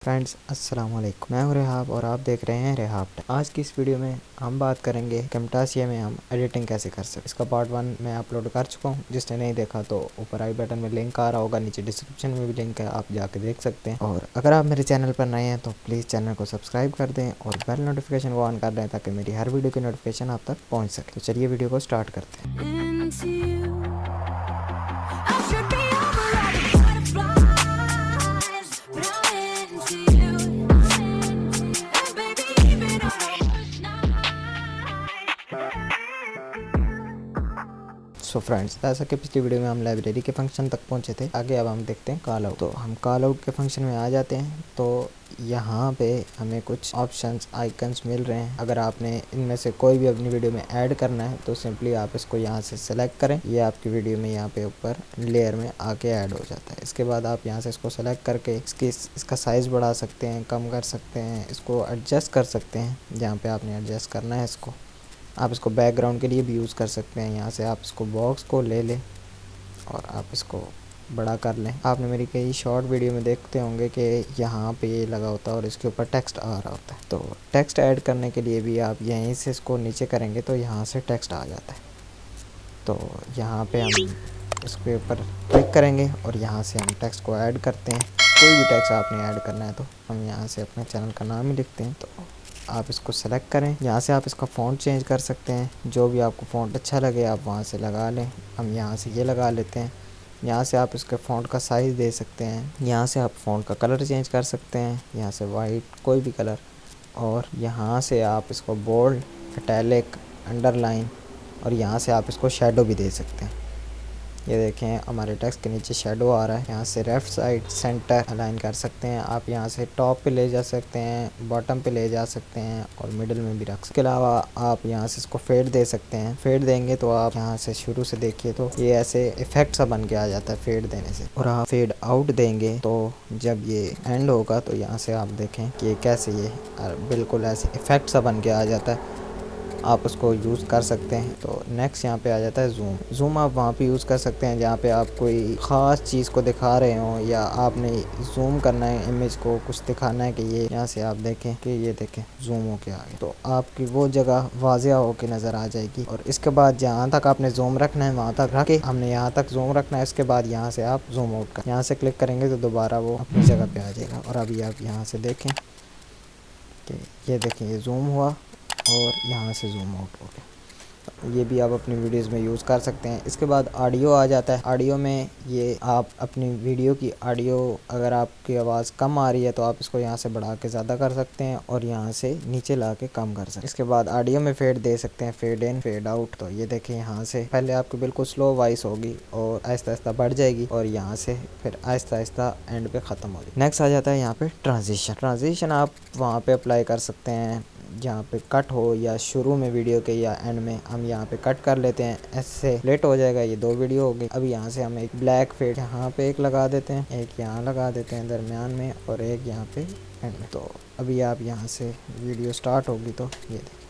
Friends अस्सलाम वालेकुम, मैं हूं रेहाब और आप देख रहे हैं रेहाब टेक। आज की इस वीडियो में हम बात करेंगे कैमटासिया में हम एडिटिंग कैसे कर सकते हैं। इसका पार्ट 1 मैं अपलोड कर चुका हूं, जिसने नहीं देखा तो ऊपर आई बटन में लिंक आ रहा होगा, नीचे डिस्क्रिप्शन में भी लिंक है, आप जाके देख सकते हैं। और अगर आप मेरे चैनल पर नए हैं तो प्लीज़ चैनल को सब्सक्राइब कर दें और बेल नोटिफिकेशन को ऑन कर दें ताकि मेरी हर वीडियो की नोटिफिकेशन आप तक पहुँच सके। तो चलिए वीडियो को स्टार्ट करते हैं। सो फ्रेंड्स, जैसा कि पिछली वीडियो में हम लाइब्रेरी के फंक्शन तक पहुंचे थे, आगे अब हम देखते हैं कॉल आउट। तो हम कॉल आउट के फंक्शन में आ जाते हैं। तो यहाँ पे हमें कुछ ऑप्शंस आइकन्स मिल रहे हैं। अगर आपने इनमें से कोई भी अपनी वीडियो में ऐड करना है तो सिंपली आप इसको यहाँ से सेलेक्ट करें, ये आपकी वीडियो में यहाँ पे ऊपर लेयर में आके ऐड हो जाता है। इसके बाद आप यहाँ से इसको सेलेक्ट करके इसका साइज़ बढ़ा सकते हैं, कम कर सकते हैं, इसको एडजस्ट कर सकते हैं जहाँ पे आपने एडजस्ट करना है। इसको आप इसको बैकग्राउंड के लिए भी यूज़ कर सकते हैं। यहाँ से आप इसको बॉक्स को ले लें और आप इसको बड़ा कर लें। आपने मेरी कई शॉर्ट वीडियो में देखते होंगे कि यहाँ पे ये लगा होता है और इसके ऊपर टेक्स्ट आ रहा होता है। तो टेक्स्ट ऐड करने के लिए भी आप यहीं से इसको नीचे करेंगे तो यहाँ से टेक्स्ट आ जाता है। तो यहाँ पे हम इसके ऊपर क्लिक करेंगे और यहाँ से हम टेक्स्ट को ऐड करते हैं। कोई भी टेक्स्ट आपने ऐड करना है तो हम यहाँ से अपने चैनल का नाम ही लिखते हैं। तो आप इसको सेलेक्ट करें, यहाँ से आप इसका फ़ॉन्ट चेंज कर सकते हैं। जो भी आपको फ़ॉन्ट अच्छा लगे आप वहाँ से लगा लें। हम यहाँ से ये लगा लेते हैं। यहाँ से आप इसके फ़ॉन्ट का साइज़ दे सकते हैं। यहाँ से आप फ़ॉन्ट का कलर चेंज कर सकते हैं, यहाँ से वाइट कोई भी कलर। और यहाँ से आप इसको बोल्ड, इटैलिक, अंडरलाइन और यहाँ से आप इसको शेडो भी दे सकते हैं। ये देखें हमारे टेक्स्ट के नीचे शेडो आ रहा है। यहाँ से लेफ़्ट साइड सेंटर अलाइन कर सकते हैं। आप यहाँ से टॉप पे ले जा सकते हैं, बॉटम पे ले जा सकते हैं और मिडिल में भी रख सकते हैं। इसके अलावा आप यहाँ से इसको फेड दे सकते हैं। फेड देंगे तो आप यहाँ से शुरू से देखिए तो ये ऐसे इफेक्ट सा बन के आ जाता है फेड देने से। और आप फेड आउट देंगे तो जब ये एंड होगा तो यहाँ से आप देखें कि ये कैसे ये बिल्कुल ऐसे इफेक्ट सा बन के आ जाता है। आप उसको यूज़ कर सकते हैं। तो नेक्स्ट यहाँ पे आ जाता है जूम। जूम आप वहाँ पे यूज़ कर सकते हैं जहाँ पे आप कोई ख़ास चीज़ को दिखा रहे हों या आपने जूम करना है इमेज को, कुछ दिखाना है कि ये यहाँ से आप देखें कि ये देखें जूम हो के आ गया। तो आपकी वो जगह वाज़िया हो के नज़र आ जाएगी। और इसके बाद जहाँ तक आपने जूम रखना है वहाँ तक रख के हमने यहाँ तक जूम रखना है। इसके बाद यहाँ से आप जूम आउट कर, यहाँ से क्लिक करेंगे तो दोबारा वो अपनी जगह पर आ जाएगा। और अभी आप यहाँ से देखें कि ये देखें ये जूम हुआ और यहाँ से जूम आउट हो गया। ये भी आप अपनी वीडियोस में यूज़ कर सकते हैं। इसके बाद ऑडियो आ जाता है। ऑडियो में ये आप अपनी वीडियो की ऑडियो, अगर आपकी आवाज़ कम आ रही है तो आप इसको यहाँ से बढ़ा के ज़्यादा कर सकते हैं और यहाँ से नीचे ला के कम कर सकते हैं। इसके बाद ऑडियो में फेड दे सकते हैं, फेड इन फेड आउट। तो ये देखें यहाँ से पहले आपकी बिल्कुल स्लो वॉइस होगी और आहिस्ता आहिस्ता बढ़ जाएगी और यहाँ से फिर आहिस्ता आहिस्ता एंड पे ख़त्म हो जाएगी। नेक्स्ट आ जाता है यहाँ पे ट्रांजिशन। ट्रांजिशन आप वहाँ पे अप्लाई कर सकते हैं जहाँ पे कट हो या शुरू में वीडियो के या एंड में। हम यहाँ पे कट कर लेते हैं, ऐसे लेट हो जाएगा। ये 2 वीडियो हो गई। अब यहाँ से हम एक ब्लैक फेड यहाँ पे एक लगा देते हैं, एक यहाँ लगा देते हैं दरमियान में और एक यहाँ पे एंड में। तो अभी आप यहाँ से वीडियो स्टार्ट होगी तो ये देखिए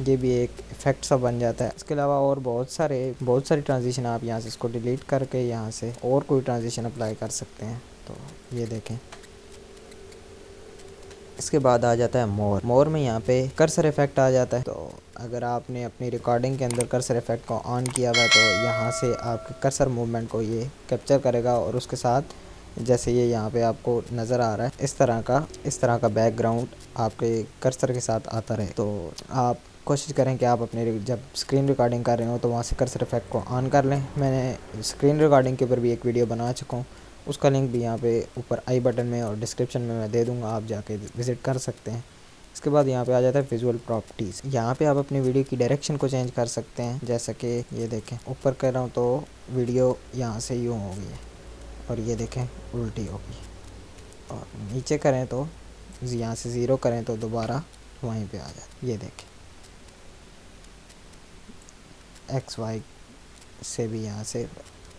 ये भी एक इफ़ेक्ट सा बन जाता है। इसके अलावा और बहुत सारी ट्रांजिशन आप यहाँ से इसको डिलीट करके यहाँ से और कोई ट्रांजिशन अप्लाई कर सकते हैं। तो ये देखें। इसके बाद आ जाता है मोर में यहाँ पे कर्सर इफेक्ट आ जाता है। तो अगर आपने अपनी रिकॉर्डिंग के अंदर कर्सर इफेक्ट को ऑन किया हुआ है तो यहाँ से आपके कर्सर मूवमेंट को ये कैप्चर करेगा और उसके साथ जैसे ये यहाँ पे आपको नज़र आ रहा है इस तरह का बैकग्राउंड आपके कर्सर के साथ आता रहे। तो आप कोशिश करें कि आप अपने जब स्क्रीन रिकॉर्डिंग कर रहे हो तो वहाँ से कर्सर इफेक्ट को ऑन कर लें। मैंने स्क्रीन रिकॉर्डिंग के ऊपर भी एक वीडियो बना चुका हूँ, उसका लिंक भी यहाँ पे ऊपर आई बटन में और डिस्क्रिप्शन में मैं दे दूँगा, आप जाके विज़िट कर सकते हैं। इसके बाद यहाँ पे आ जाता है विजुअल प्रॉपर्टीज़। यहाँ पे आप अपनी वीडियो की डायरेक्शन को चेंज कर सकते हैं। जैसा कि ये देखें ऊपर कर रहा हूँ तो वीडियो यहाँ से यूँ हो गई है और ये देखें उल्टी हो गई। और नीचे करें तो यहाँ से 0 करें तो दोबारा वहीं पर आ जाए। ये देखें XY से भी यहाँ से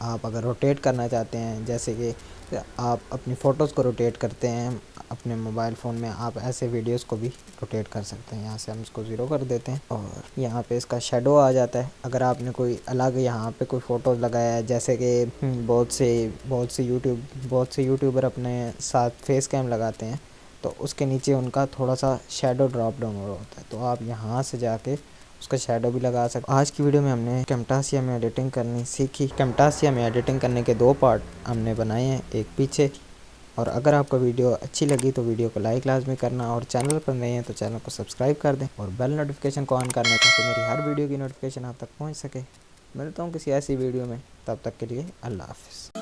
आप अगर रोटेट करना चाहते हैं, जैसे कि आप अपनी फ़ोटोज़ को रोटेट करते हैं, अपने मोबाइल फ़ोन में आप ऐसे वीडियोस को भी रोटेट कर सकते हैं। यहाँ से हम इसको 0 कर देते हैं और यहाँ पे इसका शेडो आ जाता है। अगर आपने कोई अलग यहाँ पे कोई फ़ोटो लगाया है, जैसे कि बहुत से यूट्यूबर अपने साथ फेस कैम लगाते हैं, तो उसके नीचे उनका थोड़ा सा शेडो ड्रॉप डाउन हो रहा होता है, तो आप यहाँ से जाके उसका शेडो भी लगा सकते। आज की वीडियो में हमने कैमटासिया में एडिटिंग करनी सीखी। कैमटासिया में एडिटिंग करने के 2 पार्ट हमने बनाए हैं, एक पीछे। और अगर आपको वीडियो अच्छी लगी तो वीडियो को लाइक लाजमी करना, और चैनल पर नए हैं तो चैनल को सब्सक्राइब कर दें और बेल नोटिफिकेशन को ऑन करने का, तो मेरी हर वीडियो की नोटिफिकेशन आप तक पहुँच सके। मिलता हूँ किसी ऐसी वीडियो में, तब तक के लिए अल्लाह हाफ़िज़।